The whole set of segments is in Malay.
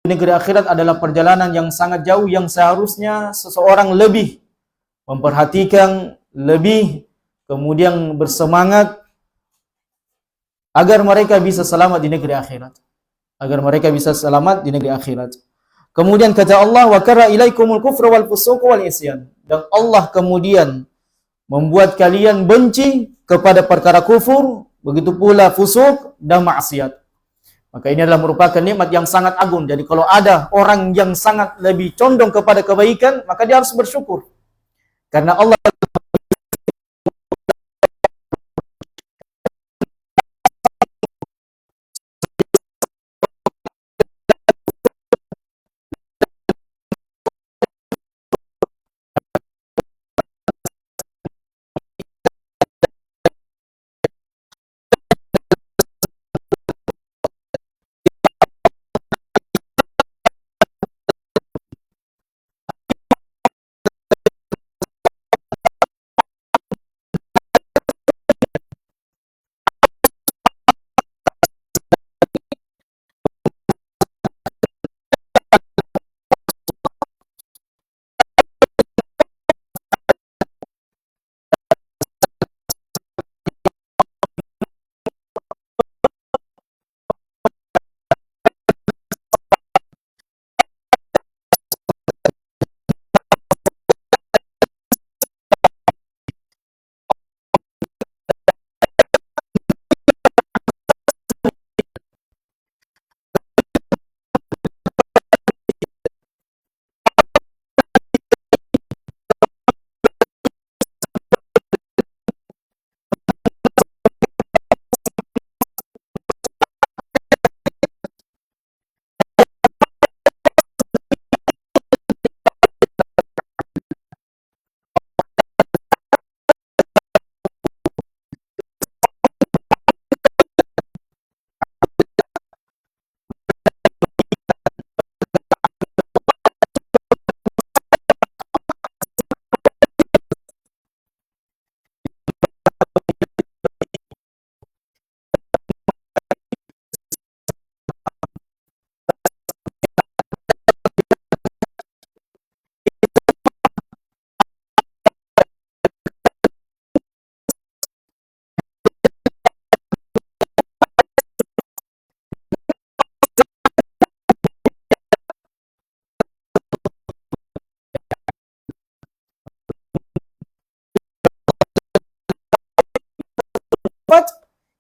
negeri akhirat adalah perjalanan yang sangat jauh yang seharusnya seseorang lebih memperhatikan, lebih kemudian bersemangat agar mereka bisa selamat di negeri akhirat. Agar mereka bisa selamat di negeri akhirat. Kemudian kata Allah, wa kara ilaikumul kufra wal fusuq wal isyan. Dan Allah kemudian membuat kalian benci kepada perkara kufur, begitu pula fusuk dan maksiat. Maka ini adalah merupakan nikmat yang sangat agung. Jadi kalau ada orang yang sangat lebih condong kepada kebaikan, maka dia harus bersyukur. Karena Allah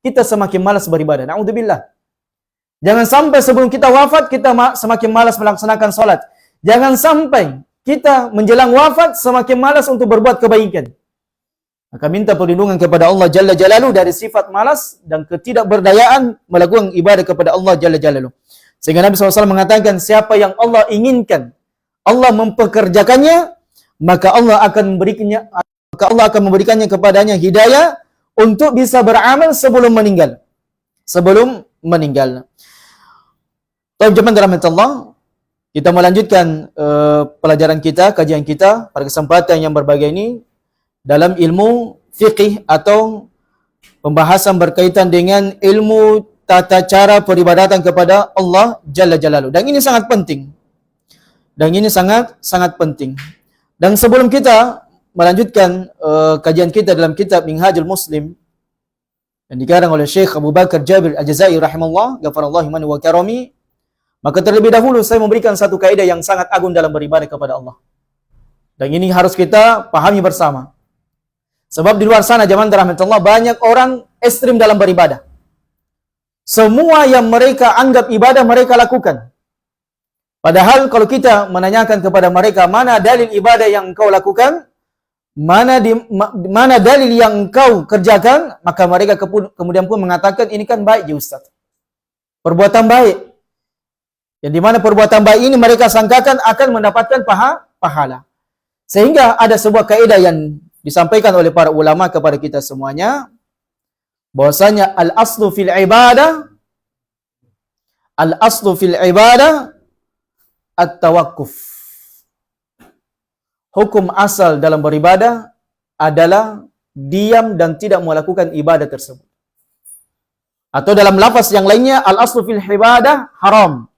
kita semakin malas beribadah. Na'udzubillah. Jangan sampai sebelum kita wafat, kita semakin malas melaksanakan salat. Jangan sampai kita menjelang wafat semakin malas untuk berbuat kebaikan. Maka minta perlindungan kepada Allah Jalla Jalaluhu dari sifat malas dan ketidakberdayaan melakukan ibadah kepada Allah Jalla Jalaluhu. Sehingga Nabi SAW mengatakan, siapa yang Allah inginkan, Allah mempekerjakannya, maka Allah akan memberikannya kepadanya hidayah untuk bisa beramal sebelum meninggal. Sebelum meninggal. Teman-teman dirahmati Allah, kita melanjutkan pelajaran kita, kajian kita pada kesempatan yang berbahagia ini dalam ilmu fiqih atau pembahasan berkaitan dengan ilmu tata cara peribadatan kepada Allah Jalla Jalaluhu. Dan ini sangat penting. Dan sebelum kita melanjutkan kajian kita dalam kitab Minhajul Muslim yang dikarang oleh Syekh Abu Bakar Jabir Al-Jazairi rahimahullah, ghafarallahu man wa karami, maka terlebih dahulu saya memberikan satu kaidah yang sangat agung dalam beribadah kepada Allah. Dan ini harus kita pahami bersama. Sebab di luar sana zaman rahmatullah banyak orang ekstrim dalam beribadah. Semua yang mereka anggap ibadah mereka lakukan. Padahal kalau kita menanyakan kepada mereka, mana dalil ibadah yang engkau lakukan? Mana dalil yang engkau kerjakan? Maka mereka kemudian pun mengatakan, ini kan baik ya Ustaz. Perbuatan baik. Yang dimana perbuatan baik ini mereka sangkakan akan mendapatkan pahala. Sehingga ada sebuah kaidah yang disampaikan oleh para ulama kepada kita semuanya, bahwasanya al-aslu fil ibadah at-tawakkuf. Hukum asal dalam beribadah adalah diam dan tidak melakukan ibadah tersebut. Atau dalam lafaz yang lainnya, al-aslu fil ibadah haram.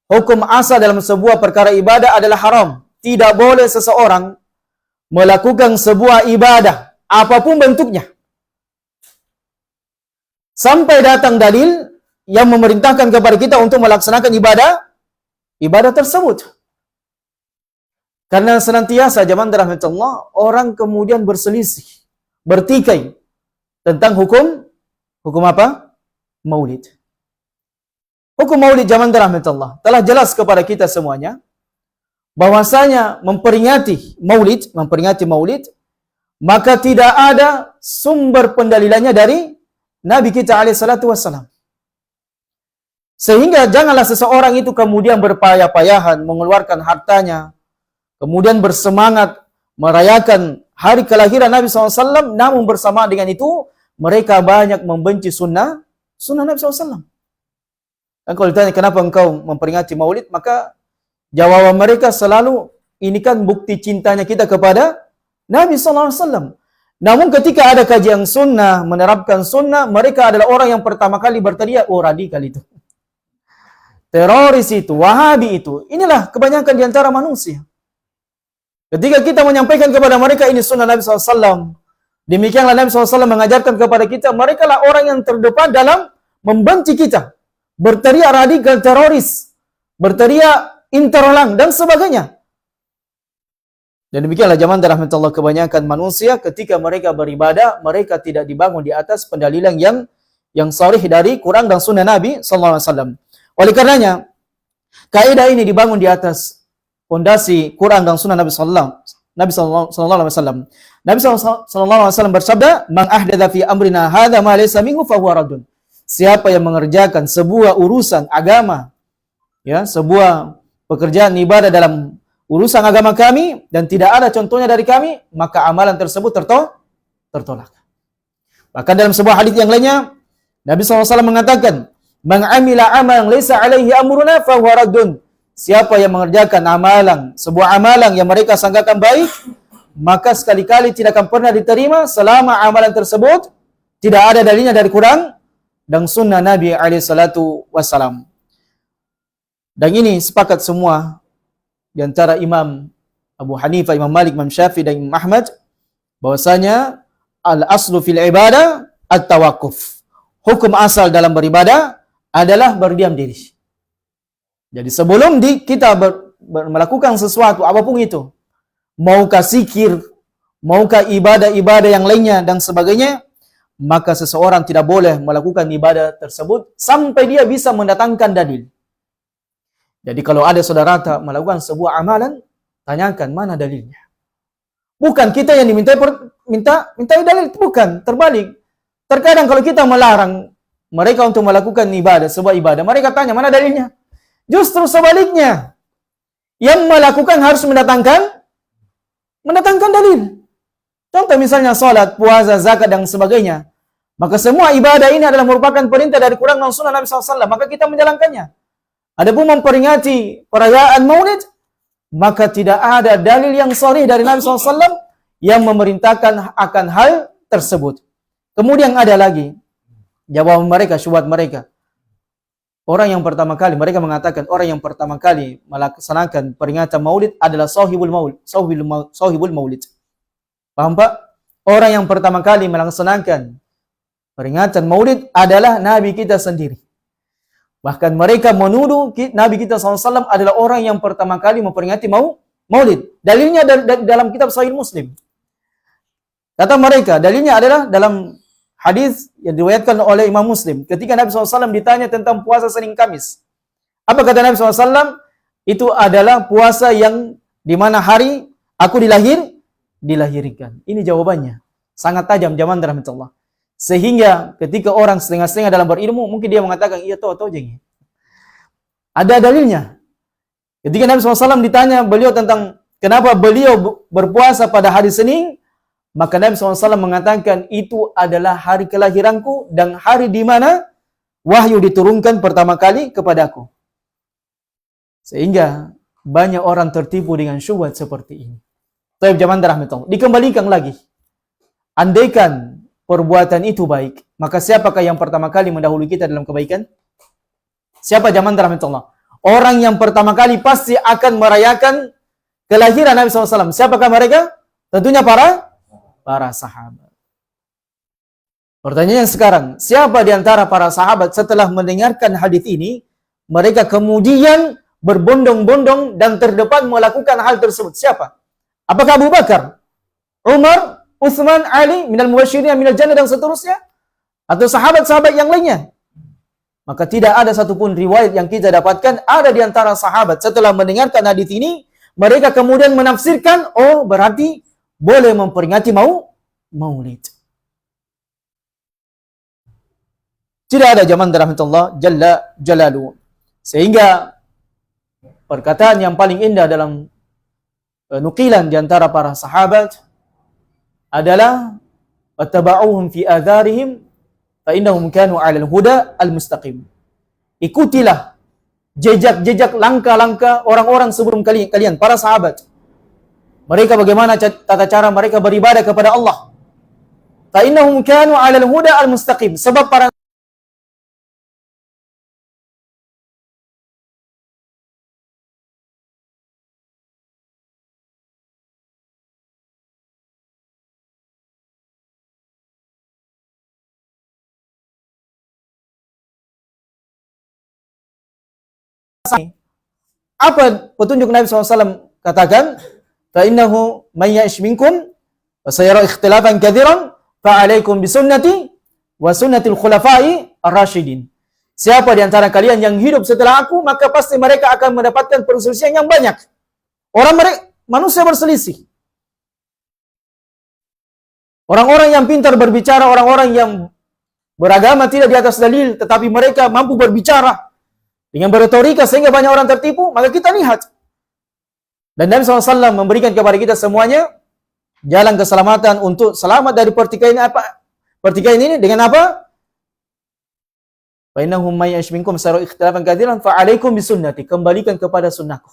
hukum asal dalam sebuah perkara ibadah adalah haram. Tidak boleh seseorang melakukan sebuah ibadah apapun bentuknya sampai datang dalil yang memerintahkan kepada kita untuk melaksanakan ibadah tersebut. Karena senantiasa zaman rahmatullah orang kemudian berselisih, bertikai tentang hukum apa? Maulid. Hukum maulid zaman rahmatullah telah jelas kepada kita semuanya bahwasanya memperingati maulid maka tidak ada sumber pendalilannya dari Nabi kita alaihi salatu wassalam. Sehingga janganlah seseorang itu kemudian berpayah-payahan mengeluarkan hartanya, kemudian bersemangat merayakan hari kelahiran Nabi SAW, namun bersamaan dengan itu mereka banyak membenci sunnah Nabi SAW. Dan kalau ditanya kenapa engkau memperingati maulid, maka jawaban mereka selalu ini kan bukti cintanya kita kepada Nabi SAW. Namun ketika ada kajian sunnah, menerapkan sunnah, mereka adalah orang yang pertama kali berteriak, oh radikal itu, teroris itu, wahabi itu. Inilah kebanyakan di antara manusia. Ketika kita menyampaikan kepada mereka ini sunnah Nabi SAW, demikianlah Nabi SAW mengajarkan kepada kita, mereka lah orang yang terdepan dalam membenci kita. Berteriak radikal, teroris, berteriak intoleran, dan sebagainya. Dan demikianlah zaman rahmatullah kebanyakan manusia ketika mereka beribadah, mereka tidak dibangun di atas pendalilan yang sharih dari Quran dan sunnah Nabi SAW. Oleh karenanya, kaidah ini dibangun di atas fondasi Quran dan sunnah Nabi sallallahu alaihi wasallam. Nabi sallallahu alaihi wasallam bersabda, "Man ahdatsa fi amrina hadza ma laysa minhu fa huwa raddun." Siapa yang mengerjakan sebuah urusan agama, ya, sebuah pekerjaan ibadah dalam urusan agama kami dan tidak ada contohnya dari kami, maka amalan tersebut tertolak. Bahkan dalam sebuah hadis yang lainnya, Nabi SAW mengatakan, "Man amila amalan laysa alaihi amruna fa huwa raddun." Siapa yang mengerjakan sebuah amalan yang mereka sangkakan baik, maka sekali-kali tidak akan pernah diterima selama amalan tersebut tidak ada dalilnya dari Quran dan sunnah Nabi alaihi salatu wassalam. Dan ini sepakat semua di antara Imam Abu Hanifah, Imam Malik, Imam Syafi'i dan Imam Ahmad bahwasanya al-aslu fil ibadah at-tawaqquf. Hukum asal dalam beribadah adalah berdiam diri. Jadi sebelum kita melakukan sesuatu apapun itu, maukah zikir, maukah ibadah-ibadah yang lainnya dan sebagainya, maka seseorang tidak boleh melakukan ibadah tersebut sampai dia bisa mendatangkan dalil. Jadi kalau ada saudara melakukan sebuah amalan, tanyakan mana dalilnya. Bukan kita yang minta dalil, bukan, terbalik. Terkadang kalau kita melarang mereka untuk melakukan sebuah ibadah, mereka tanya mana dalilnya. Justru sebaliknya, yang melakukan harus mendatangkan dalil. Contoh misalnya salat, puasa, zakat dan sebagainya. Maka semua ibadah ini adalah merupakan perintah dari Quran dan sunnah Nabi SAW. Maka kita menjalankannya. Adapun memperingati perayaan Maulid, maka tidak ada dalil yang sharih dari Nabi SAW yang memerintahkan akan hal tersebut. Kemudian ada lagi jawaban mereka, syubhat mereka. Mereka mengatakan orang yang pertama kali melaksanakan peringatan Maulid adalah sahibul Maulid. Paham Pak? Orang yang pertama kali melaksanakan peringatan Maulid adalah Nabi kita sendiri. Bahkan mereka menuduh Nabi kita SAW adalah orang yang pertama kali memperingati Maulid. Dalilnya dalam kitab Sahih Muslim. Kata mereka, dalilnya adalah dalam hadis yang diriwayatkan oleh Imam Muslim. Ketika Nabi SAW ditanya tentang puasa Senin Kamis. Apa kata Nabi SAW? Itu adalah puasa yang di mana hari aku dilahirkan. Ini jawabannya. Sangat tajam zaman rahmatullah. Sehingga ketika orang setengah-setengah dalam berilmu, mungkin dia mengatakan, iya tahu jeng. Ada dalilnya. Ketika Nabi SAW ditanya beliau tentang kenapa beliau berpuasa pada hari Senin, maka Nabi SAW mengatakan itu adalah hari kelahiranku dan hari di mana wahyu diturunkan pertama kali kepadaku. Sehingga banyak orang tertipu dengan syubhat seperti ini. Tapi zaman rahmatullah. Dikembalikan lagi. Andaikan perbuatan itu baik, maka siapakah yang pertama kali mendahului kita dalam kebaikan? Siapa zaman rahmatullah? orang yang pertama kali pasti akan merayakan kelahiran Nabi SAW. Siapakah mereka? Tentunya para sahabat. Pertanyaannya sekarang, siapa di antara para sahabat setelah mendengarkan hadis ini, mereka kemudian berbondong-bondong dan terdepan melakukan hal tersebut? Siapa? Apakah Abu Bakar, Umar, Utsman, Ali, minal mubasyirin minal jannah dan seterusnya? Atau sahabat-sahabat yang lainnya? Maka tidak ada satupun riwayat yang kita dapatkan ada di antara sahabat setelah mendengarkan hadis ini, mereka kemudian menafsirkan, oh berarti boleh memperingati maulid. Tidak ada zaman rahmatullah jalla jalaluhu. Sehingga perkataan yang paling indah dalam nukilan di antara para sahabat adalah wattaba'uhum fi adharihim fa innahum kanu 'alal huda al-mustaqim. Ikutilah jejak-jejak langkah-langkah orang-orang sebelum kalian, para sahabat. Mereka bagaimana tata cara mereka beribadah kepada Allah. Fa innahum kanu 'alal huda al-mustaqim. Sebab para apa petunjuk Nabi SAW katakan? Fa innahu may ya'ish minkum wa sayara ikhtilafan katsiran fa 'alaikum bi sunnati wa sunnatil khulafa'i ar-rasyidin. Siapa di antara kalian yang hidup setelah aku, maka pasti mereka akan mendapatkan perselisihan yang banyak. Manusia berselisih. Orang-orang yang pintar berbicara, orang-orang yang beragama tidak di atas dalil, tetapi mereka mampu berbicara dengan berretorika sehingga banyak orang tertipu, maka kita lihat. Dan Nabi SAW memberikan kepada kita semuanya jalan keselamatan untuk selamat dari pertikaian ini dengan apa? Fa innahum may ya'ish minkum saru ikhtilafan katsiran fa 'alaikum bisunnati. Kembalikan kepada sunnahku.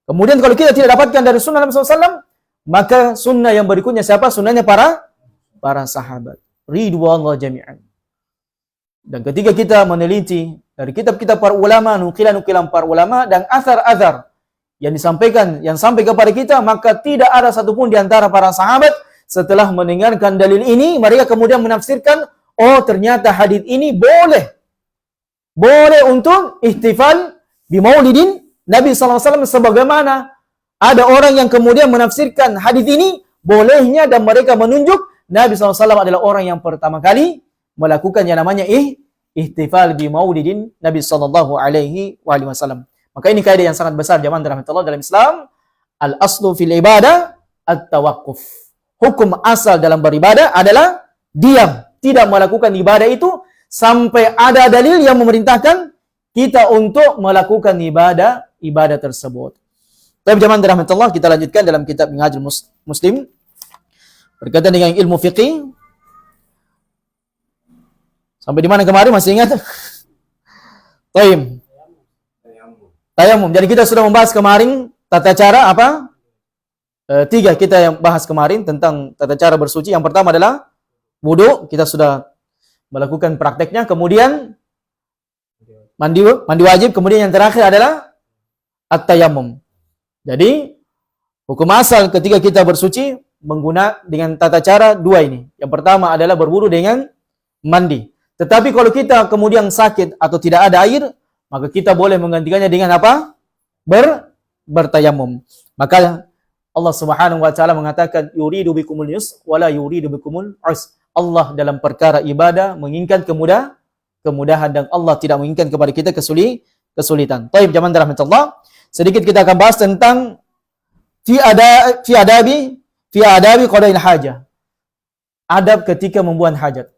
Kemudian kalau kita tidak dapatkan dari sunnah Nabi SAW, maka sunnah yang berikutnya siapa? Sunnahnya para sahabat. Ridwanullah jami'an. Dan ketika kita meneliti dari kitab-kitab para ulama, nukilan-nukilan para ulama dan azhar-azhar yang disampaikan, yang sampai kepada kita, maka tidak ada satupun di antara para sahabat setelah mendengarkan dalil ini, mereka kemudian menafsirkan, oh ternyata hadis ini boleh untuk ihtifal bi maulidin Nabi SAW, sebagaimana ada orang yang kemudian menafsirkan hadis ini bolehnya dan mereka menunjuk Nabi SAW adalah orang yang pertama kali melakukan yang namanya ihtifal bi maulidin Nabi sallallahu alaihi wasallam. Maka ini kaidah yang sangat besar jamaah rahmatullah dalam Islam. Al aslu fil ibadah at-tawaqquf. Hukum asal dalam beribadah adalah diam, tidak melakukan ibadah itu sampai ada dalil yang memerintahkan kita untuk melakukan ibadah tersebut. Tapi jamaah rahmatullah, kita lanjutkan dalam kitab Minhajul Muslim berkaitan dengan ilmu fiqih. Sampai di mana kemarin masih ingat? Tayamum. Jadi kita sudah membahas kemarin tata cara apa? 3 kita yang bahas kemarin tentang tata cara bersuci. Yang pertama adalah wudu, kita sudah melakukan prakteknya. Kemudian mandi wajib. Kemudian yang terakhir adalah at-tayammum. Jadi hukum asal ketika kita bersuci menggunakan dengan tata cara 2 ini. Yang pertama adalah berwudu dengan mandi. Tetapi kalau kita kemudian sakit atau tidak ada air, maka kita boleh menggantikannya dengan apa? Bertayamum. Maka Allah Subhanahu wa taala mengatakan yuridu bikumul yusra wala yuridu bikumul usra. Allah dalam perkara ibadah menginginkan kemudahan dan Allah tidak menginginkan kepada kita kesulitan. Taib jamaah rahmatullah. Sedikit kita akan bahas tentang fi adabi qada'il hajah. Adab ketika membuang hajat.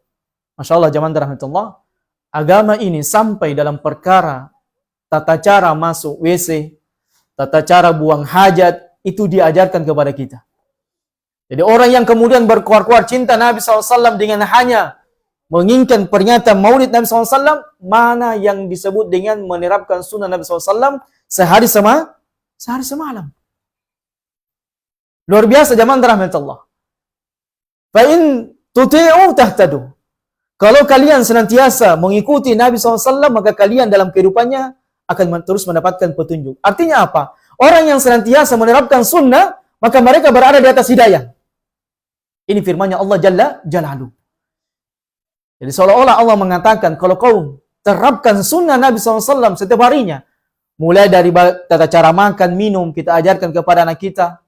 Masya Allah jamaah rahmatullah. Agama ini sampai dalam perkara tata cara masuk WC, tata cara buang hajat, itu diajarkan kepada kita. Jadi orang yang kemudian berkuar-kuar cinta Nabi SAW dengan hanya menginginkan pernyataan maulid Nabi SAW, mana yang disebut dengan menerapkan sunnah Nabi SAW sehari semalam. Luar biasa jamaah rahmatullah. Fa in tuti'u tahtadu. Kalau kalian senantiasa mengikuti Nabi SAW, maka kalian dalam kehidupannya akan terus mendapatkan petunjuk. Artinya apa? Orang yang senantiasa menerapkan sunnah, maka mereka berada di atas hidayah. Ini firman-Nya Allah Jalla Jalaluhu. Jadi seolah-olah Allah mengatakan, kalau kau terapkan sunnah Nabi SAW setiap harinya, mulai dari tata cara makan, minum, kita ajarkan kepada anak kita.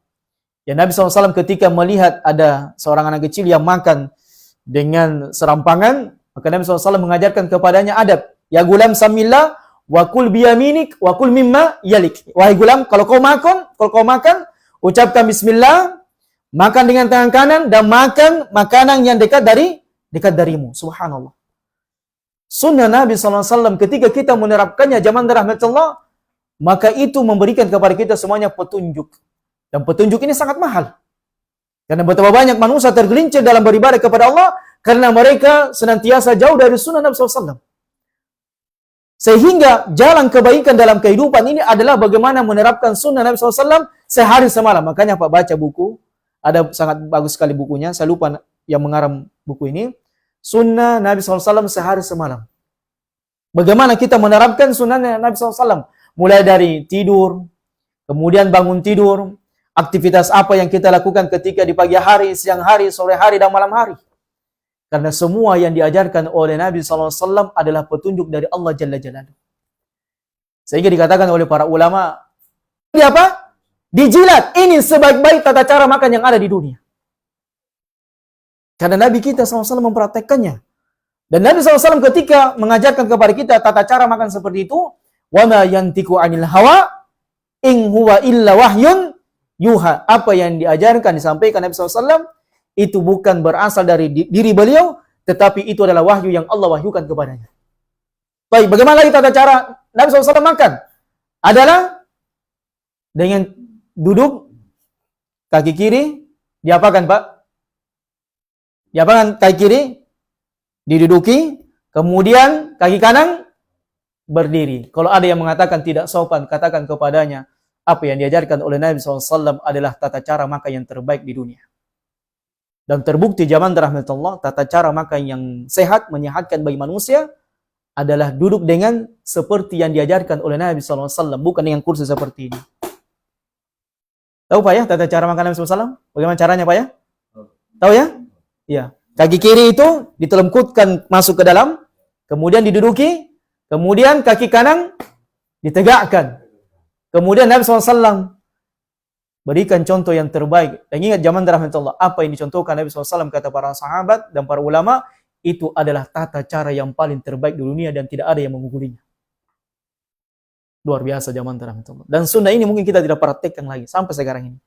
Ya, Nabi SAW ketika melihat ada seorang anak kecil yang makan dengan serampangan, maka Nabi SAW mengajarkan kepadanya adab. Ya gulam samillah, wa kul biyaminik, wa kul mimma yalik. Wahai gulam, kalau kau makan, ucapkan bismillah, makan dengan tangan kanan, dan makan makanan yang dekat darimu. Subhanallah. Sunnah Nabi SAW ketika kita menerapkannya zaman rahmatullah, maka itu memberikan kepada kita semuanya petunjuk. Dan petunjuk ini sangat mahal. Karena betapa banyak manusia tergelincir dalam beribadah kepada Allah karena mereka senantiasa jauh dari sunnah Nabi SAW. Sehingga jalan kebaikan dalam kehidupan ini adalah bagaimana menerapkan sunnah Nabi SAW sehari semalam. Makanya Pak baca buku, ada sangat bagus sekali bukunya, saya lupa yang mengarang buku ini. Sunnah Nabi SAW sehari semalam. Bagaimana kita menerapkan sunnah Nabi SAW? Mulai dari tidur, kemudian bangun tidur, aktivitas apa yang kita lakukan ketika di pagi hari, siang hari, sore hari, dan malam hari. Karena semua yang diajarkan oleh Nabi SAW adalah petunjuk dari Allah Jalla Jalaluhu. Sehingga dikatakan oleh para ulama, ini apa? Dijilat. Ini sebaik-baik tata cara makan yang ada di dunia. Karena Nabi kita SAW mempraktekkannya. Dan Nabi SAW ketika mengajarkan kepada kita tata cara makan seperti itu, وَمَا يَنْتِكُ عَنِ الْهَوَىٰ إِنْ هُوَ إِلَّا وَحْيٌ yuha. Apa yang diajarkan, disampaikan Nabi SAW, itu bukan berasal dari diri beliau, tetapi itu adalah wahyu yang Allah wahyukan kepadanya. Baik, bagaimana lagi tata cara Nabi SAW makan? Adalah dengan duduk, kaki kiri, diapakan Pak? Diapakan kaki kiri? Diduduki, kemudian kaki kanan, berdiri. Kalau ada yang mengatakan tidak sopan, katakan kepadanya, apa yang diajarkan oleh Nabi SAW adalah tata cara makan yang terbaik di dunia. Dan terbukti zaman rahmatullah, tata cara makan yang sehat, menyehatkan bagi manusia, adalah duduk dengan seperti yang diajarkan oleh Nabi SAW, bukan dengan kursi seperti ini. Tahu Pak ya, tata cara makan Nabi SAW? Bagaimana caranya Pak ya? Tahu ya? Iya. Kaki kiri itu ditelengkutkan masuk ke dalam, kemudian diduduki, kemudian kaki kanan ditegakkan. Kemudian Nabi SAW berikan contoh yang terbaik. Dan ingat zaman rahmatullah, apa yang dicontohkan Nabi SAW kata para sahabat dan para ulama, itu adalah tata cara yang paling terbaik di dunia dan tidak ada yang mengugulinya. Luar biasa zaman rahmatullah. Dan sunnah ini mungkin kita tidak praktekkan lagi sampai sekarang ini.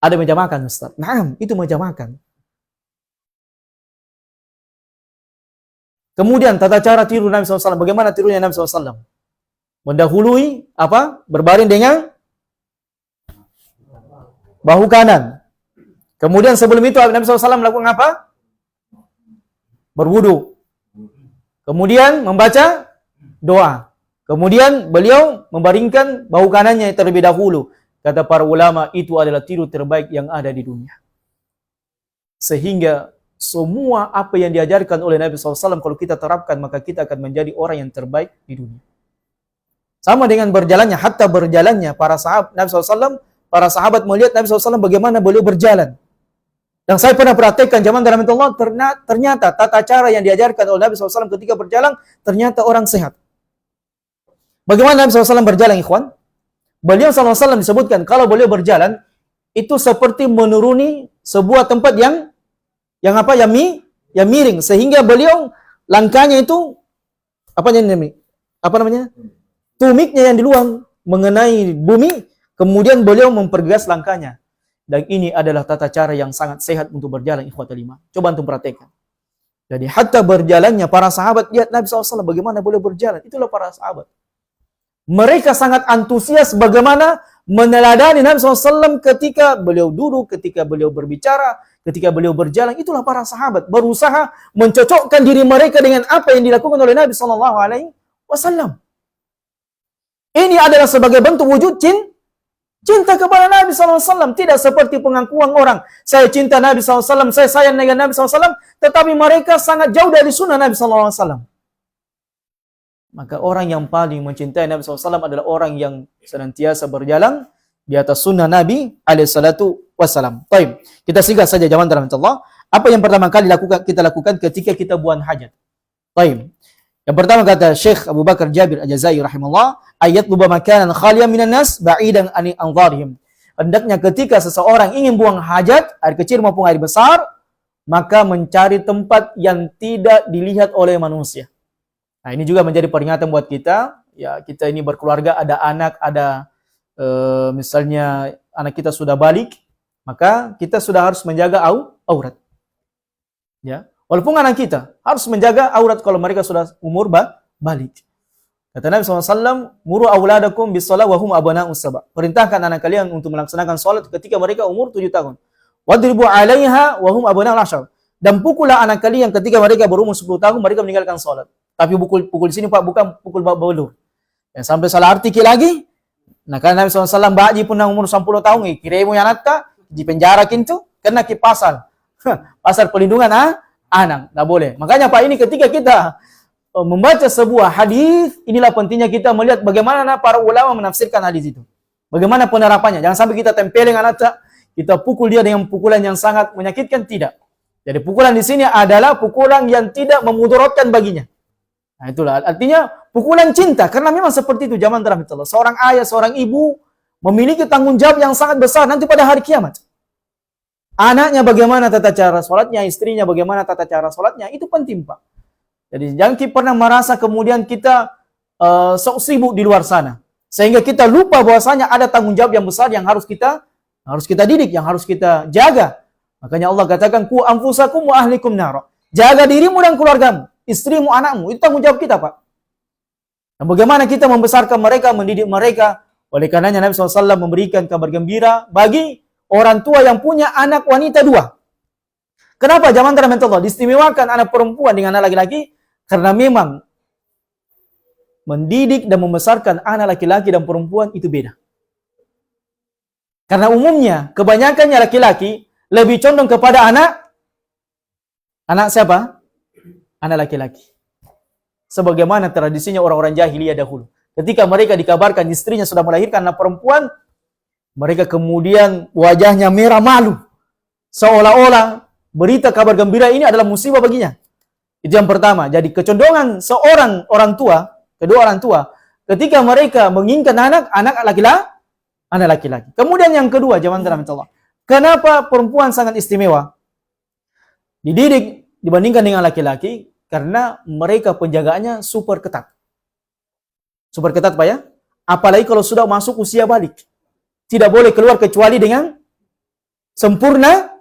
Ada meja makan Ustaz. Nah, itu meja makan. Kemudian tata cara tidur Nabi SAW. Bagaimana tidurnya Nabi SAW? Mendahului apa? Berbaring dengan bahu kanan. Kemudian sebelum itu Nabi SAW melakukan apa? Berwudu. Kemudian membaca doa. Kemudian beliau membaringkan bahu kanannya terlebih dahulu. Kata para ulama, itu adalah tidur terbaik yang ada di dunia. Sehingga semua apa yang diajarkan oleh Nabi SAW, kalau kita terapkan, maka kita akan menjadi orang yang terbaik di dunia. Sama dengan berjalannya, hatta berjalannya para sahabat Nabi SAW, para sahabat melihat Nabi SAW bagaimana beliau berjalan. Dan saya pernah praktekkan zaman dalam Allah, ternyata tata cara yang diajarkan oleh Nabi SAW ketika berjalan, ternyata orang sehat. Bagaimana Nabi SAW berjalan, ikhwan? Beliau SAW disebutkan, kalau beliau berjalan, itu seperti menuruni sebuah tempat yang miring. Sehingga beliau, langkahnya itu, apa namanya? Tumiknya yang di luar mengenai bumi, kemudian beliau mempergegas langkahnya. Dan ini adalah tata cara yang sangat sehat untuk berjalan, ikhwatul iman. Coba antum perhatikan. Jadi hatta berjalannya para sahabat, lihat Nabi SAW bagaimana beliau berjalan. Itulah para sahabat. Mereka sangat antusias bagaimana meneladani Nabi SAW ketika beliau duduk, ketika beliau berbicara, ketika beliau berjalan. Itulah para sahabat berusaha mencocokkan diri mereka dengan apa yang dilakukan oleh Nabi SAW. Ini adalah sebagai bentuk wujud cinta kepada Nabi SAW. Tidak seperti pengakuan orang, saya cinta Nabi SAW, saya sayang dengan Nabi SAW, tetapi mereka sangat jauh dari sunnah Nabi SAW. Maka orang yang paling mencintai Nabi SAW adalah orang yang senantiasa berjalan di atas sunnah Nabi alaihissalam. Baik, kita singkat saja jamaah rahmatullah. Apa yang pertama kali kita lakukan ketika kita buang hajat? Baik. Yang pertama kata Syekh Abu Bakar Jabir Al-Jazairi rahimahullah, ayat luba makanan khaliyan minan nas ba'idan an anzarihim. Hendaknya ketika seseorang ingin buang hajat, air kecil maupun air besar, maka mencari tempat yang tidak dilihat oleh manusia. Nah, ini juga menjadi peringatan buat kita. Ya, kita ini berkeluarga, ada anak, ada misalnya anak kita sudah balik, maka kita sudah harus menjaga aurat. Ya, walaupun anak kita harus menjaga aurat kalau mereka sudah umur balik. Kata Nabi SAW, muru auladakum bis-shalah wa hum abna'us sab'. Perintahkan anak kalian untuk melaksanakan salat ketika mereka umur 7 tahun. Wadribu 'alaiha wa hum abna'ul 'ashar. Dan pukullah anak kalian ketika mereka berumur 10 tahun mereka meninggalkan salat. Tapi pukul di sini Pak bukan pukul belur. Yang sampai salah arti lagi. Nah, karena Nabi SAW baji pun umur 10 tahun, kiremu yang natta di penjara kintu kena ki pasal. Pasal pelindungan anak. Enggak boleh. Makanya Pak ini ketika kita membaca sebuah hadis, inilah pentingnya kita melihat bagaimana para ulama menafsirkan hadis itu. Bagaimana penerapannya. Jangan sampai kita tempelin anak, kita pukul dia dengan pukulan yang sangat menyakitkan, tidak. Jadi pukulan di sini adalah pukulan yang tidak memudaratkan baginya. Nah, itulah artinya pukulan cinta, karena memang seperti itu zaman rahmatullah. Seorang ayah, seorang ibu memiliki tanggung jawab yang sangat besar nanti pada hari kiamat. Anaknya bagaimana tata cara sholatnya, istrinya bagaimana tata cara sholatnya, itu penting Pak. Jadi jangan pernah merasa kemudian kita sok sibuk di luar sana, sehingga kita lupa bahwasanya ada tanggung jawab yang besar yang harus kita didik, yang harus kita jaga. Makanya Allah katakan ku anfusakum wa ahlikum nar. Jaga dirimu dan keluargamu, istrimu, anakmu, itu tanggung jawab kita, Pak. Dan bagaimana kita membesarkan mereka, mendidik mereka. Oleh karenanya Nabi SAW memberikan kabar gembira bagi orang tua yang punya anak wanita 2. Kenapa zaman rahmatullah diistimewakan anak perempuan dengan anak laki-laki? Karena memang mendidik dan membesarkan anak laki-laki dan perempuan itu beda. Karena umumnya kebanyakannya laki-laki lebih condong kepada anak siapa? Anak laki-laki. Sebagaimana tradisinya orang-orang jahiliyah dahulu. Ketika mereka dikabarkan istrinya sudah melahirkan anak perempuan, mereka kemudian wajahnya merah malu. Seolah-olah berita kabar gembira ini adalah musibah baginya. Itu yang pertama. Jadi kecondongan seorang orang tua, kedua orang tua, ketika mereka menginginkan anak laki-laki. Kemudian yang kedua, zaman rahmatullah. Kenapa perempuan sangat istimewa dididik dibandingkan dengan laki-laki? Karena mereka penjagaannya super ketat. Super ketat Pak ya? Apalagi kalau sudah masuk usia balik. Tidak boleh keluar kecuali dengan sempurna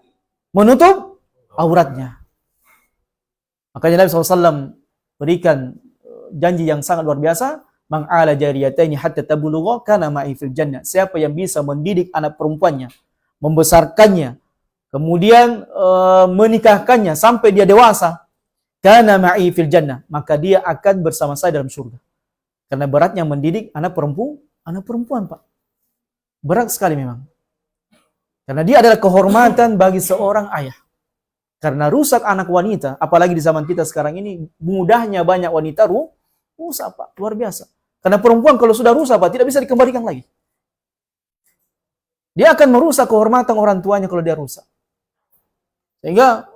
menutup auratnya. Makanya Nabi SAW berikan janji yang sangat luar biasa. Mang'ala jariyataini hatta tabulugha kana ma'i fil jannah. Siapa yang bisa mendidik anak perempuannya, membesarkannya, kemudian menikahkannya sampai dia dewasa, kana ma'i fil jannah, maka dia akan bersama saya dalam surga. Karena beratnya mendidik anak perempuan, Pak. Berat sekali memang. Karena dia adalah kehormatan bagi seorang ayah. Karena rusak anak wanita, apalagi di zaman kita sekarang ini, mudahnya banyak wanita rusak, Pak. Luar biasa. Karena perempuan kalau sudah rusak, Pak, tidak bisa dikembalikan lagi. Dia akan merusak kehormatan orang tuanya kalau dia rusak. Sehingga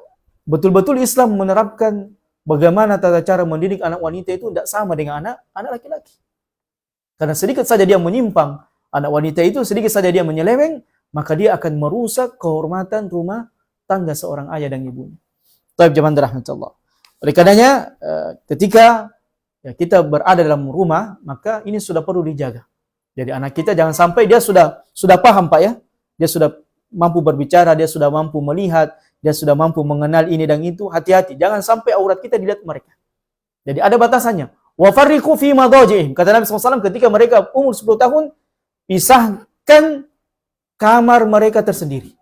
betul-betul Islam menerapkan bagaimana tata cara mendidik anak wanita itu tidak sama dengan anak laki-laki. Karena sedikit saja dia menyimpang, anak wanita itu sedikit saja dia menyeleweng, maka dia akan merusak kehormatan rumah tangga seorang ayah dan ibunya. Taib zaman rahmatullah. Oleh karenanya ketika kita berada dalam rumah, maka ini sudah perlu dijaga. Jadi anak kita jangan sampai dia sudah paham Pak ya. Dia sudah mampu berbicara, dia sudah mampu melihat, dia sudah mampu mengenal ini dan itu. Hati-hati, jangan sampai aurat kita dilihat mereka. Jadi ada batasannya. Wa farriqu fi madajihim. Kata Nabi SAW ketika mereka umur 10 tahun, pisahkan kamar mereka tersendiri.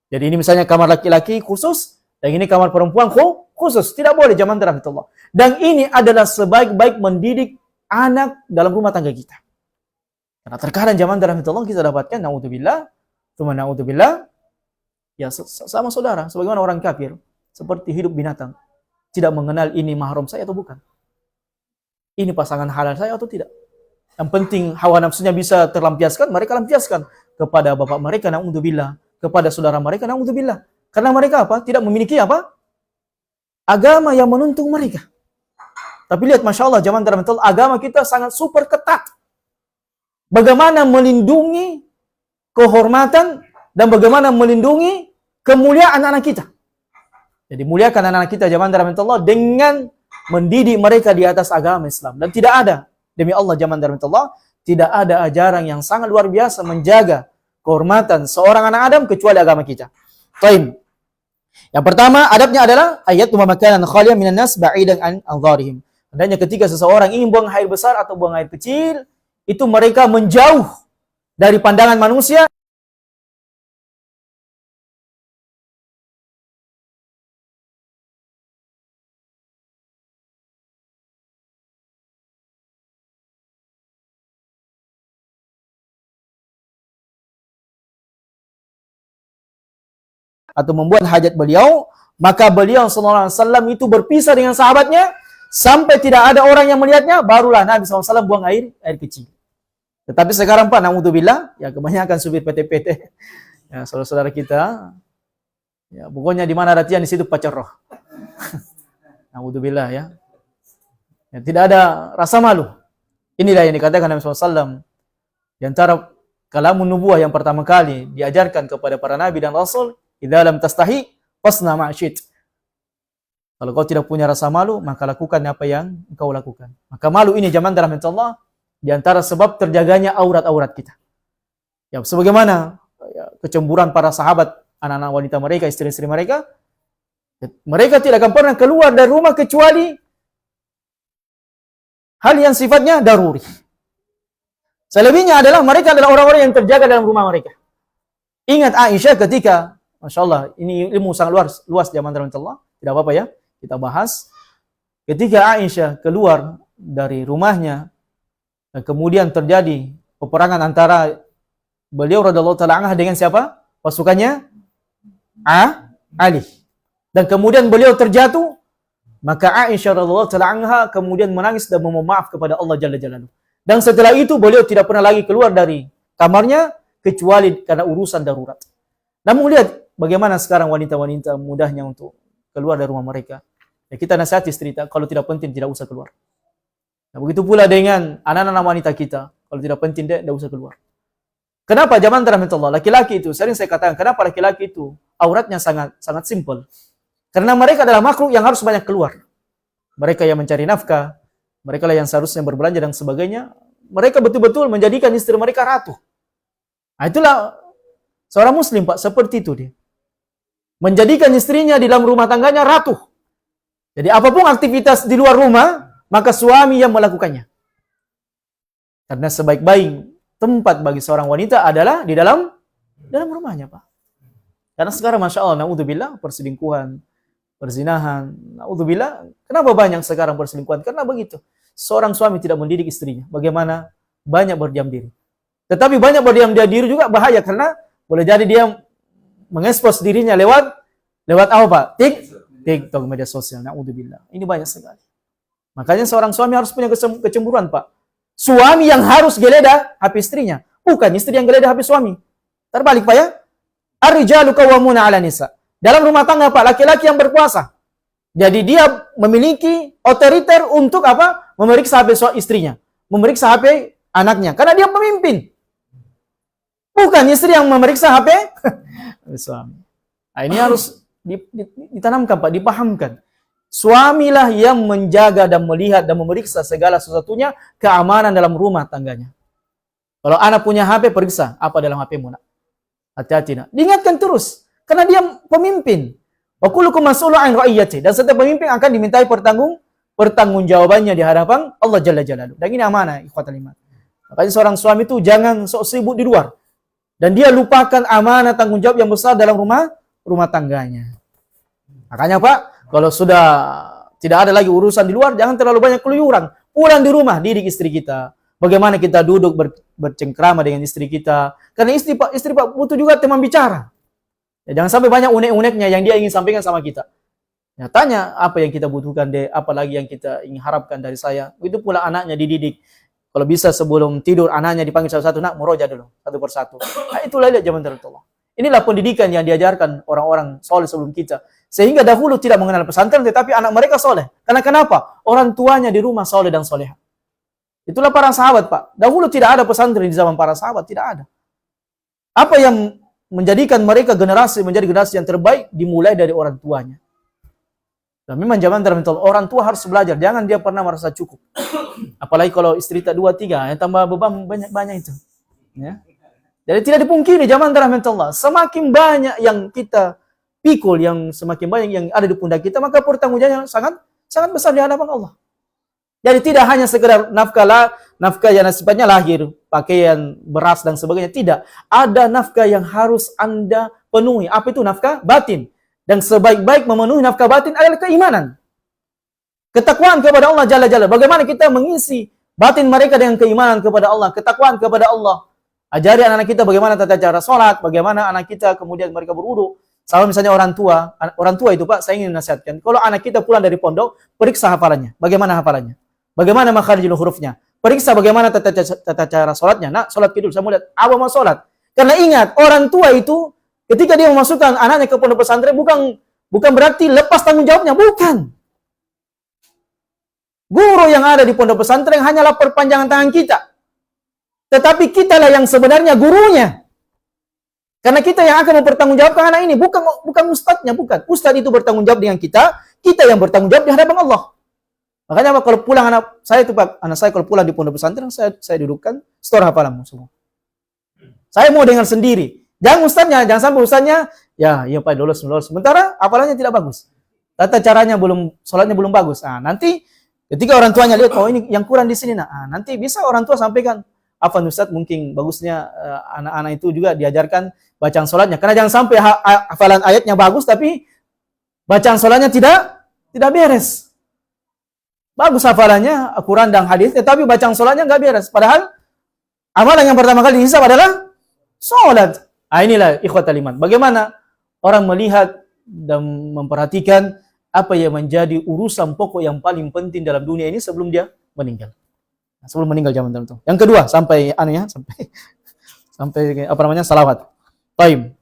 Jadi ini misalnya kamar laki-laki khusus, dan ini kamar perempuan khusus. Tidak boleh zaman rahmatullah. Dan ini adalah sebaik-baik mendidik anak dalam rumah tangga kita. Karena terkadang zaman rahmatullah kita dapatkan, na'udzubillah, ya sama saudara, sebagaimana orang kafir, seperti hidup binatang. Tidak mengenal ini mahram saya atau bukan. ini pasangan halal saya atau tidak. Yang penting hawa nafsunya bisa terlampiaskan, mereka lampiaskan kepada bapak mereka, na'udzubillah, kepada saudara mereka, na'udzubillah. Karena mereka apa? Tidak memiliki apa? Agama yang menuntun mereka. Tapi lihat, Masya Allah, zaman terakhir, agama kita sangat super ketat. Bagaimana melindungi kehormatan dan bagaimana melindungi kemuliaan anak-anak kita. Jadi muliakan anak-anak kita zaman terakhir Allah dengan mendidik mereka di atas agama Islam. Dan tidak ada, demi Allah zaman terakhir Allah, tidak ada ajaran yang sangat luar biasa menjaga kehormatan seorang anak Adam kecuali agama kita. Taim. Yang pertama, adabnya adalah ayat makanan khaliyan minan nas ba'idan an anzarihim. Adanya ketika seseorang ingin buang air besar atau buang air kecil, itu mereka menjauh dari pandangan manusia. Atau membuat hajat beliau, maka beliau sallallahu alaihi wasallam itu berpisah dengan sahabatnya sampai tidak ada orang yang melihatnya, barulah Nabi SAW buang air kecil. Tetapi sekarang Pak, naudzubillah, ya kebanyakan supir PT-PT, ya saudara-saudara kita, ya pokoknya di mana latihan di situ pacar roh. Naudzubillah ya. Ya, tidak ada rasa malu. Inilah yang dikatakan Nabi SAW di antara kalamun nubuwah yang pertama kali diajarkan kepada para nabi dan rasul. Idza lam tastahi fasna ma syi'ta. Kalau kau tidak punya rasa malu, maka lakukan apa yang engkau lakukan. Maka malu ini zaman rahmatullah di antara sebab terjaganya aurat-aurat kita. Ya, sebagaimana ya, kecemburuan para sahabat, anak-anak wanita mereka, istri-istri mereka, mereka tidak akan pernah keluar dari rumah kecuali hal yang sifatnya daruri. Selebihnya adalah mereka adalah orang-orang yang terjaga dalam rumah mereka. Ingat Aisyah ketika, Masya Allah, ini ilmu sangat luas zaman rahmatullah. Tidak apa-apa ya, kita bahas. Ketika Aisyah keluar dari rumahnya, dan kemudian terjadi peperangan antara beliau radhiyallahu ta'ala anha dengan siapa? Pasukannya Ali. Dan kemudian beliau terjatuh, maka Aisyah radhiyallahu ta'ala anha kemudian menangis dan memohon maaf kepada Allah Jalla Jalaluhu. Dan setelah itu beliau tidak pernah lagi keluar dari kamarnya kecuali karena urusan darurat. Namun lihat bagaimana sekarang wanita-wanita mudahnya untuk keluar dari rumah mereka. Ya, kita nasihati istri, kalau tidak penting tidak usah keluar. Nah, begitu pula dengan anak-anak wanita kita, kalau tidak penting tidak usah keluar. Kenapa zaman rahmatullah laki-laki itu, sering saya katakan, kenapa laki-laki itu auratnya sangat simpel? Karena mereka adalah makhluk yang harus banyak keluar. Mereka yang mencari nafkah, mereka lah yang seharusnya berbelanja dan sebagainya. Mereka betul-betul menjadikan istri mereka ratu. Nah, itulah seorang muslim Pak, seperti itu dia. Menjadikan istrinya di dalam rumah tangganya ratu. Jadi apapun aktivitas di luar rumah, maka suami yang melakukannya. Karena sebaik-baik tempat bagi seorang wanita adalah di dalam rumahnya Pak. Karena sekarang Masya Allah, na'udzubillah, perselingkuhan, perzinahan, na'udzubillah. Kenapa banyak sekarang perselingkuhan? Karena begitu. Seorang suami tidak mendidik istrinya. Bagaimana? Banyak berdiam diri. Tetapi banyak berdiam diri juga bahaya, karena boleh jadi dia mengekspos dirinya lewat apa Pak? TikTok, media sosial. Na'udzubillah. Ini banyak sekali. Makanya seorang suami harus punya kecemburuan Pak. Suami yang harus geledah HP istrinya, bukan istri yang geledah HP suami. Terbalik Pak ya. Ar-rijalu qawwamuna 'ala nisa. Dalam rumah tangga Pak, laki-laki yang berkuasa. Jadi dia memiliki otoriter untuk apa? Memeriksa HP istrinya, memeriksa HP anaknya, karena dia pemimpin. Bukan istri yang memeriksa HP suami. Nah, ini harus ditanamkan Pak, dipahamkan. Suamilah yang menjaga dan melihat dan memeriksa segala sesuatunya keamanan dalam rumah tangganya. Kalau anak punya HP, periksa apa dalam HP-mu nak. Hati-hati nak. Diingatkan terus, karena dia pemimpin. Wa kullukum mas'ulun 'an ra'iyyati. Dan setiap pemimpin akan dimintai pertanggungjawabannya di hadapan Allah Jalla Jalaluhu. Dan ini amanah, ikhwatal iman. Makanya seorang suami itu jangan sok sibuk di luar. Dan dia lupakan amanah tanggung jawab yang besar dalam rumah tangganya. Makanya Pak, kalau sudah tidak ada lagi urusan di luar, jangan terlalu banyak keluyuran. Pulang di rumah, didik istri kita. Bagaimana kita duduk bercengkrama dengan istri kita. Karena istri Pak butuh juga teman bicara. Ya, jangan sampai banyak unek-uneknya yang dia ingin sampaikan sama kita. Ya, tanya apa yang kita butuhkan deh, apa lagi yang kita ingin harapkan dari saya. Itu pula anaknya dididik. Kalau bisa sebelum tidur anaknya dipanggil satu-satu, nak murojaah dulu, satu persatu. Nah, itulah lihat zaman Rasulullah. Inilah pendidikan yang diajarkan orang-orang soleh sebelum kita. Sehingga dahulu tidak mengenal pesantren, tetapi anak mereka soleh. Karena kenapa? Orang tuanya di rumah soleh dan soleha. Itulah para sahabat, Pak. Dahulu tidak ada pesantren di zaman para sahabat, tidak ada. Apa yang menjadikan mereka menjadi generasi yang terbaik dimulai dari orang tuanya. Dan memang zaman orang tua harus belajar, jangan dia pernah merasa cukup. Apalagi kalau istri tak 2, 3, yang tambah beban banyak-banyak itu. Ya. Jadi tidak dipungkiri zaman Allah, semakin banyak yang kita pikul, yang semakin banyak yang ada di pundak kita, maka pertanggungjawabannya sangat sangat besar di hadapan Allah. Jadi tidak hanya sekedar nafkah yang sifatnya lahir, pakaian, beras dan sebagainya, tidak. Ada nafkah yang harus Anda penuhi. Apa itu nafkah? Batin. Dan sebaik-baik memenuhi nafkah batin adalah keimanan. Ketakwaan kepada Allah Jalla Jalla. Bagaimana kita mengisi batin mereka dengan keimanan kepada Allah, ketakwaan kepada Allah. Ajari anak-anak kita bagaimana tata cara sholat, bagaimana anak kita kemudian mereka berwudu. Sama misalnya orang tua itu Pak, saya ingin nasihatkan. Kalau anak kita pulang dari pondok, periksa hafalannya. Bagaimana hafalannya? Bagaimana makharijul hurufnya? Periksa bagaimana tata cara sholatnya. Nak, sholat dulu, saya mau lihat. Apa mau sholat? Karena ingat, orang tua itu ketika dia memasukkan anaknya ke pondok pesantren bukan berarti lepas tanggung jawabnya, bukan. Guru yang ada di pondok pesantren hanyalah perpanjangan tangan kita. Tetapi kitalah yang sebenarnya gurunya. Karena kita yang akan mempertanggungjawabkan anak ini, bukan ustadznya, bukan. Ustadz itu bertanggung jawab dengan kita yang bertanggung jawab di hadapan Allah. Makanya kalau pulang anak saya kalau pulang di pondok pesantren, saya dudukkan, store hafalanmu semua. Saya mau dengar sendiri. Jangan sampai ustadznya, ya Pak lulus. Sementara hafalannya tidak bagus. Tata caranya sholatnya belum bagus. Nah, nanti ketika orang tuanya lihat, oh ini yang kurang di sini, nanti bisa orang tua sampaikan, apa Ustaz, mungkin bagusnya anak-anak itu juga diajarkan bacaan sholatnya. Karena jangan sampai hafalan ayatnya bagus, tapi bacaan sholatnya tidak beres. Bagus hafalannya, Al-Quran dan hadis, tetapi bacaan sholatnya nggak beres. Padahal amalan yang pertama kali dihisab adalah sholat. Inilah ikhwatal iman. Bagaimana orang melihat dan memperhatikan apa yang menjadi urusan pokok yang paling penting dalam dunia ini sebelum dia meninggal. Sebelum meninggal zaman tertentu. Yang kedua sampai salawat. Taib.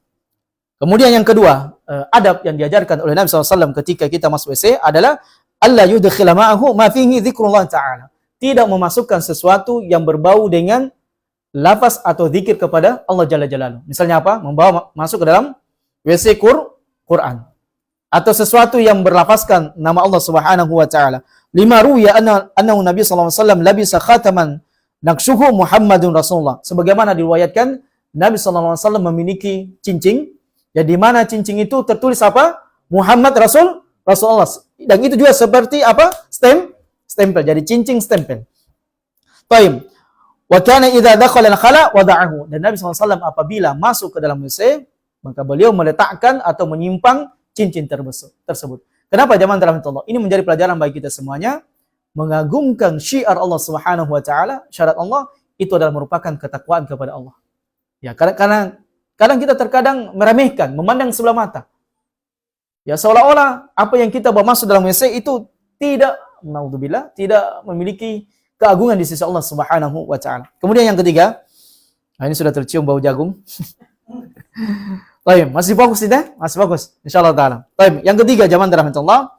Kemudian yang kedua, adab yang diajarkan oleh Nabi SAW ketika kita masuk WC adalah alla yudkhila ma'ahu ma fihi dzikrullah ta'ala. Tidak memasukkan sesuatu yang berbau dengan lafaz atau zikir kepada Allah Jalla Jalaluhu. Misalnya apa? Masuk ke dalam WC Quran. Atau sesuatu yang berlafazkan nama Allah Subhanahu wa taala. Lima ruya annahu Nabi sallallahu alaihi wasallam labisa khataman naqshuhu Muhammadun Rasulullah. Sebagaimana diriwayatkan Nabi sallallahu alaihi wasallam memiliki cincin, ya di mana cincin itu tertulis apa? Muhammad Rasulullah. Dan itu juga seperti apa? Stempel. Jadi cincin stempel. Baik. Wa kana idza dakhala al-khala wada'ahu. Dan Nabi sallallahu alaihi wasallam apabila masuk ke dalam WC, maka beliau meletakkan atau menyimpang cincin tersebut. Kenapa zaman rahmatullah? Ini menjadi pelajaran bagi kita semuanya. Mengagungkan syiar Allah Subhanahu wa taala, syarat Allah itu adalah merupakan ketakwaan kepada Allah. Ya, karena kadang kita terkadang meremehkan, memandang sebelah mata. Ya, seolah-olah apa yang kita bawa masuk dalam WC itu tidak memiliki keagungan di sisi Allah Subhanahu wa taala. Kemudian yang ketiga, ini sudah tercium bau jagung. Baik, masih fokus tidak? Masih fokus, insyaallah taala. Baik, yang ketiga zaman rahmatullah,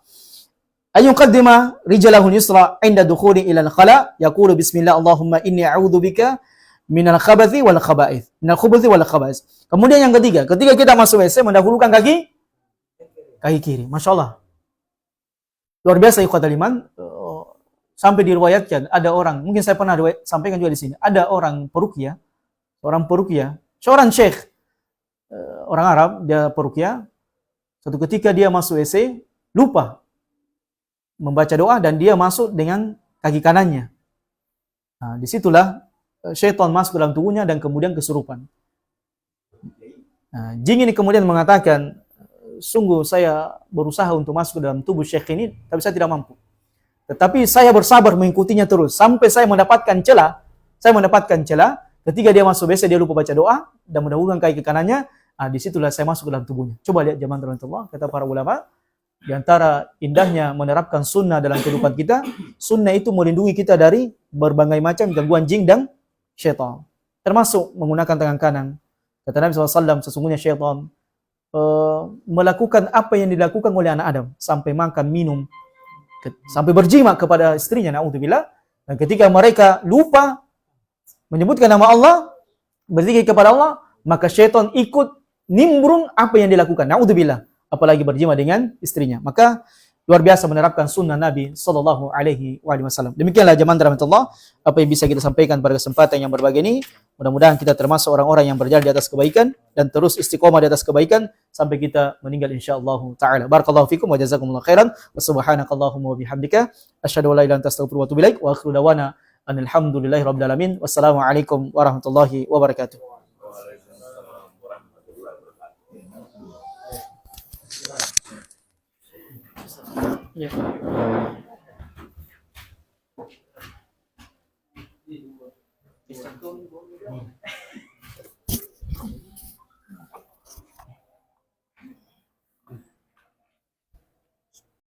ayyuqaddima rijalahu yusra inda dukhuli ila al-khala, yaqulu bismillah Allahumma inni a'udzubika minal khabathi wal khaba'ith. Minal khubuthi wal khaba'ith. Kemudian yang ketiga, ketika kita masuk WC mendahulukan kaki kiri. Masyaallah. Luar biasa ikhwatul iman. Sampai diriwayatkan ada orang, mungkin saya pernah sampaikan juga di sini. Ada orang peruqyah, seorang syekh, orang Arab, dia peruqyah. Suatu ketika dia masuk WC, lupa membaca doa dan dia masuk dengan kaki kanannya. Nah, disitulah syaitan masuk dalam tubuhnya dan kemudian kesurupan. Nah, jin ini kemudian mengatakan, sungguh saya berusaha untuk masuk ke dalam tubuh syekh ini, tapi saya tidak mampu. Tetapi saya bersabar mengikutinya terus sampai saya mendapatkan celah. Ketika dia masuk WC dia lupa baca doa dan mendahulukan kaki kanannya. Disitulah saya masuk ke dalam tubuhnya. Coba lihat zaman Allah, kata para ulama, Di antara indahnya menerapkan sunnah dalam kehidupan kita, sunnah itu melindungi kita dari berbagai macam gangguan jin dan syaitan. Termasuk menggunakan tangan kanan. Kata Nabi SAW, sesungguhnya syaitan melakukan apa yang dilakukan oleh anak Adam. Sampai makan, minum, sampai berjima kepada istrinya, na'udzubillah. Dan ketika mereka lupa menyebutkan nama Allah, berzikir kepada Allah, maka syaitan ikut nimbrung apa yang dilakukan. Na'udzubillah. Apalagi berjima dengan istrinya. Maka luar biasa menerapkan sunnah Nabi sallallahu alaihi wasallam. Demikianlah jemaah rahmatullah apa yang bisa kita sampaikan pada kesempatan yang berbahagia ini. Mudah-mudahan kita termasuk orang-orang yang berjalan di atas kebaikan dan terus istiqomah di atas kebaikan sampai kita meninggal insyaallah taala. Barakallahu fikum wa jazakumullahu khairan wa subhanakallahumma wa bihamdika asyhadu an la ilaha illa anta astaghfiruka wa atubu ilaik wa akhiru dawana alhamdulillahirabbil alamin. Wassalamualaikum warahmatullahi wabarakatuh. Ya.